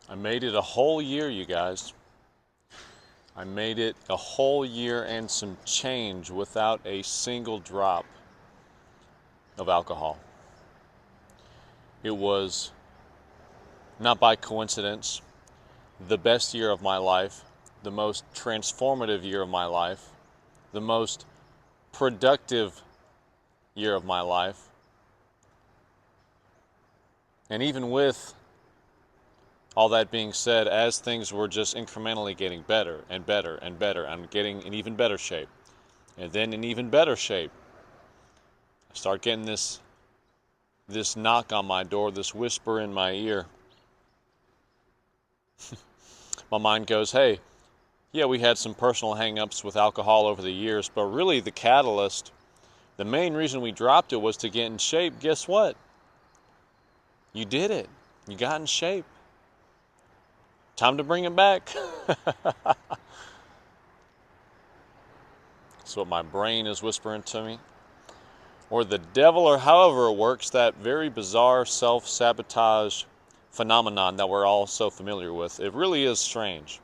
I made it a whole year, you guys. I made it a whole year and some change without a single drop of alcohol. It was, not by coincidence, the best year of my life, the most transformative year of my life, the most productive year of my life. And even with all that being said, as things were just incrementally getting better and better and better, I'm getting in even better shape. And then in even better shape, I start getting this knock on my door, this whisper in my ear. My mind goes, hey, yeah, we had some personal hang-ups with alcohol over the years, but really the catalyst, the main reason we dropped it was to get in shape. Guess what? You did it. You got in shape. Time to bring it back. That's what my brain is whispering to me. Or the devil, or however it works, that very bizarre self-sabotage phenomenon that we're all so familiar with. It really is strange.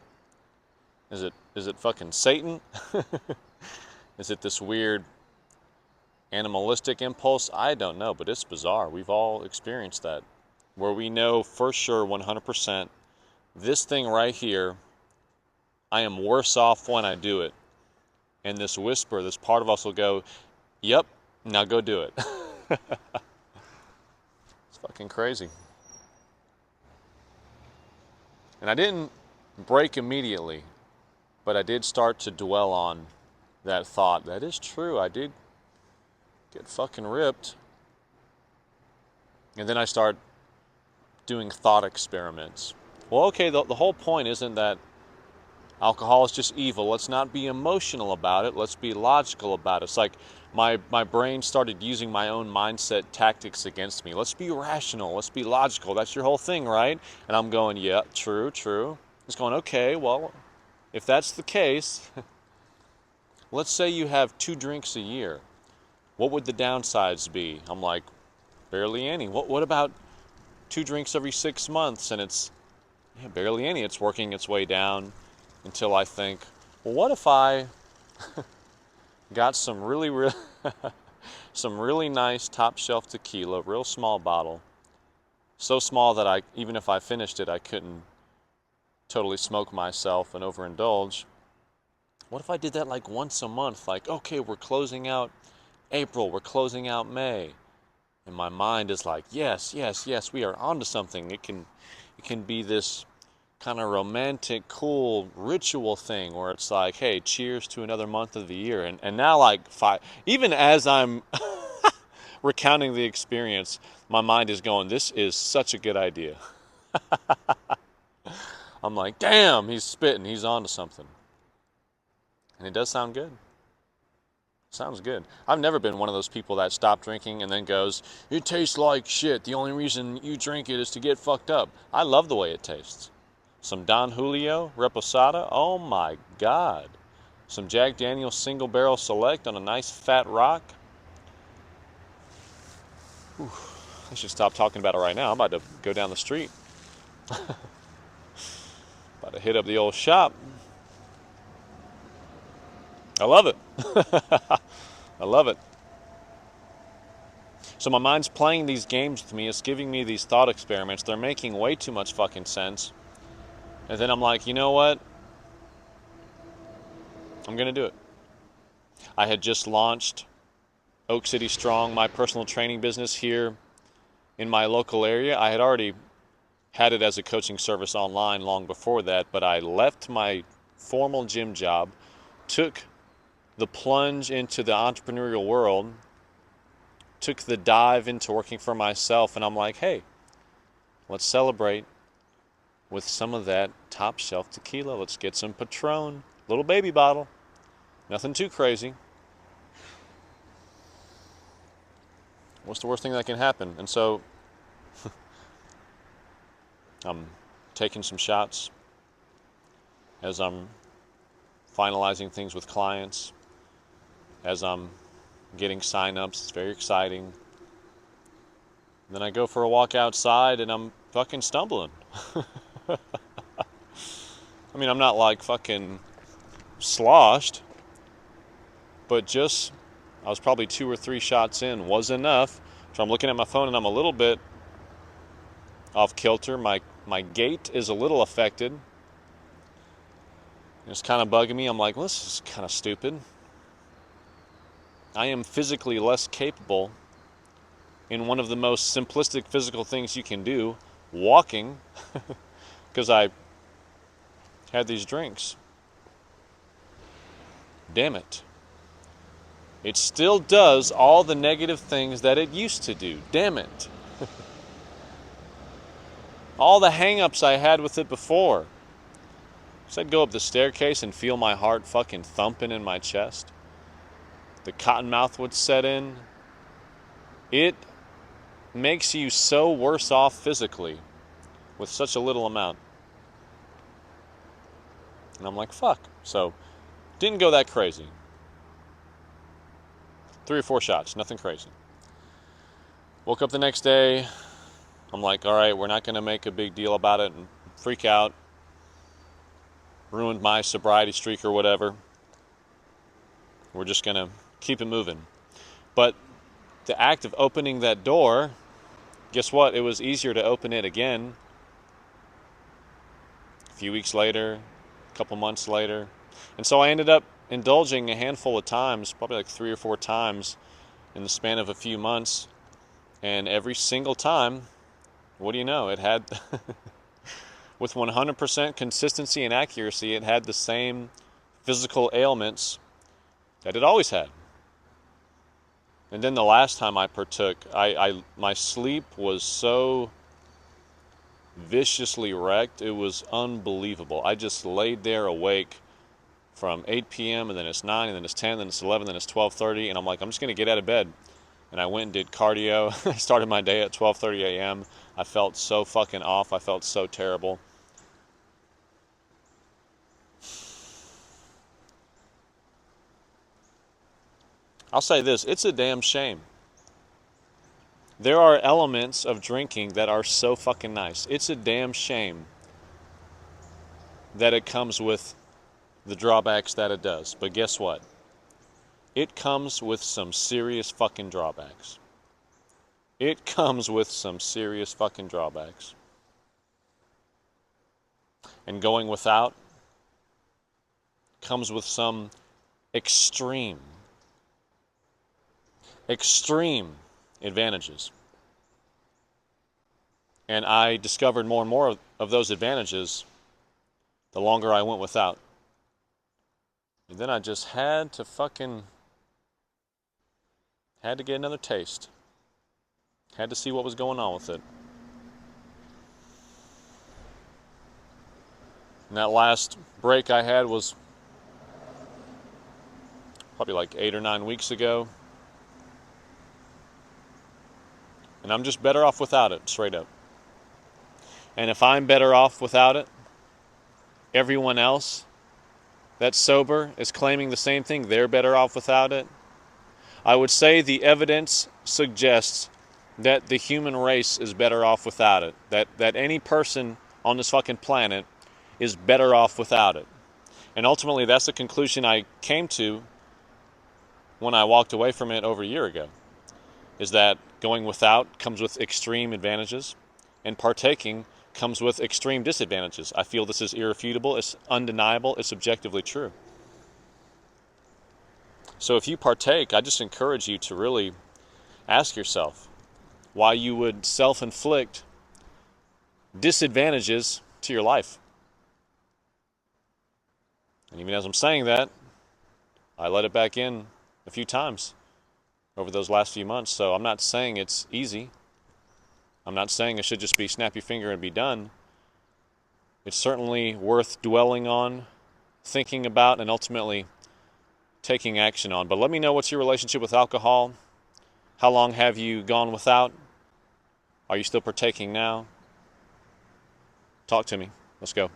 Is it fucking Satan? Is it this weird animalistic impulse? I don't know, but it's bizarre. We've all experienced that. Where we know for sure 100% this thing right here, I am worse off when I do it. And this whisper, this part of us will go, yep, now go do it. It's fucking crazy. And I didn't break immediately, but I did start to dwell on that thought. That is true, I did get fucking ripped. And then I start doing thought experiments. Well, okay, the whole point isn't that alcohol is just evil. Let's not be emotional about it. Let's be logical about it. It's like my brain started using my own mindset tactics against me. Let's be rational. Let's be logical. That's your whole thing, right? And I'm going, yeah, true. It's going, okay, well, if that's the case, let's say you have 2 drinks a year. What would the downsides be? I'm like, barely any. What about 2 drinks every 6 months? And it's, yeah, barely any. It's working its way down until I think, well, what if I got some really nice top shelf tequila, real small bottle, so small that even if I finished it, I couldn't totally smoke myself and overindulge. What if I did that like once a month? Like, okay, we're closing out April, we're closing out May. And my mind is like, yes, we are onto something. It can be this kind of romantic, cool ritual thing where it's like, hey, cheers to another month of the year. And now, like, even as I'm recounting the experience, my mind is going, this is such a good idea. I'm like, damn, he's spitting, he's onto something. And it does sound good. Sounds good. I've never been one of those people that stop drinking and then goes, it tastes like shit. The only reason you drink it is to get fucked up. I love the way it tastes. Some Don Julio Reposada, oh my God. Some Jack Daniel's Single Barrel Select on a nice fat rock. Whew. I should stop talking about it right now. I'm about to go down the street. About to hit up the old shop. I love it. I love it. So my mind's playing these games with me. It's giving me these thought experiments. They're making way too much fucking sense. And then I'm like, you know what? I'm going to do it. I had just launched Oak City Strong, my personal training business here in my local area. I had already had it as a coaching service online long before that, but I left my formal gym job, took the plunge into the entrepreneurial world, took the dive into working for myself, and I'm like, hey, let's celebrate with some of that top shelf tequila. Let's get some Patron, little baby bottle, nothing too crazy. What's the worst thing that can happen? And so I'm taking some shots as I'm finalizing things with clients, as I'm getting sign-ups. It's very exciting. Then I go for a walk outside and I'm fucking stumbling. I mean, I'm not like fucking sloshed, but just, I was probably 2 or 3 shots in was enough. So I'm looking at my phone and I'm a little bit off kilter. My gait is a little affected. It's kind of bugging me. I'm like, well, this is kind of stupid. I am physically less capable in one of the most simplistic physical things you can do, walking, because I had these drinks. Damn it. It still does all the negative things that it used to do. Damn it. All the hang-ups I had with it before. So I'd go up the staircase and feel my heart fucking thumping in my chest. The cotton mouth would set in. It makes you so worse off physically with such a little amount. And I'm like, fuck. So, didn't go that crazy. 3 or 4 shots, nothing crazy. Woke up the next day. I'm like, all right, we're not going to make a big deal about it and freak out. Ruined my sobriety streak or whatever. We're just going to keep it moving. But the act of opening that door, guess what? It was easier to open it again. A few weeks later, a couple months later. And so I ended up indulging a handful of times, probably like 3 or 4 times in the span of a few months. And every single time, what do you know? It had, with 100% consistency and accuracy, it had the same physical ailments that it always had. And then the last time I partook, my sleep was so viciously wrecked, it was unbelievable. I just laid there awake from 8 p.m. and then it's 9 and then it's 10, then it's 11, then it's 12:30, and I'm like, I'm just going to get out of bed. And I went and did cardio. I started my day at 12:30 a.m. I felt so fucking off. I felt so terrible. I'll say this, it's a damn shame. There are elements of drinking that are so fucking nice. It's a damn shame that it comes with the drawbacks that it does. But guess what? It comes with some serious fucking drawbacks. It comes with some serious fucking drawbacks. And going without comes with some extreme advantages. And I discovered more and more of those advantages the longer I went without. And then I just had to get another taste. Had to see what was going on with it. And that last break I had was probably like 8 or 9 weeks ago. And I'm just better off without it, straight up. And if I'm better off without it, everyone else that's sober is claiming the same thing. They're better off without it. I would say the evidence suggests that the human race is better off without it. That any person on this fucking planet is better off without it. And ultimately, that's the conclusion I came to when I walked away from it over a year ago. Is that going without comes with extreme advantages, and partaking comes with extreme disadvantages. I feel this is irrefutable, it's undeniable, it's objectively true. So if you partake, I just encourage you to really ask yourself why you would self-inflict disadvantages to your life. And even as I'm saying that, I let it back in a few times over those last few months. So I'm not saying it's easy. I'm not saying it should just be snap your finger and be done. It's certainly worth dwelling on, thinking about, and ultimately taking action on. But let me know, what's your relationship with alcohol? How long have you gone without? Are you still partaking now? Talk to me. Let's go.